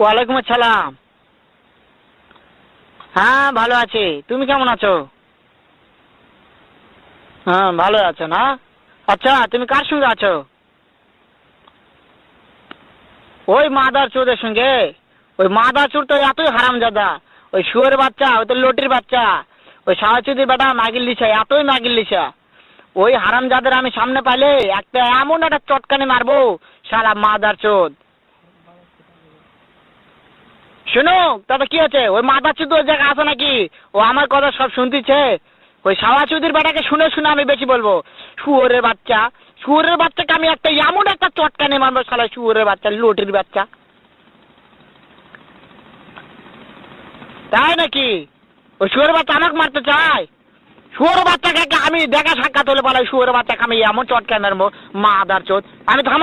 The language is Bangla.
ওয়ালাইকুম আসসালাম। হ্যাঁ ভালো আছি, তুমি কেমন আছো? হ্যাঁ ভালো আছো না? আচ্ছা তুমি কার সঙ্গে আছো? ওই মাদার চোদের সঙ্গে। ওই মাদার চোর তো এতই হারামজাদা। ওই শুয়োর বাচ্চা, ওই তো লটির বাচ্চা, ওই সাহাচুদির বেটা মাগির লিসা, এতই মাগির লিসা। ওই হারামজাদের আমি সামনে পাইলে একটা এমন একটা চটকানি মারবো, শালা মাদার চোদ। শুনো, তবে কি আছে, ওই মাদার চোদ ওই জায়গায় আছে নাকি? ও আমার কথা সব শুনতেছে। ওই সাহাচুদির বেটাকে শুনে শুনে আমি বেশি বলবো। শুয়োরের বাচ্চা, শুয়োরের বাচ্চাকে আমি একটা এমন একটা চটকানি মারবো, শালা শুয়োরের বাচ্চা, লটির বাচ্চা। তাই নাকি? ওই শুয়োরের বাচ্চা আমাকে মারতে চায়? শুয়োরের বাচ্চাকে আমি দেখা সাক্ষাৎ হলে বলে শুয়োরের বাচ্চাকে আমি এমন চটকানি মারবো, মাদার চোদ। আমি থাম।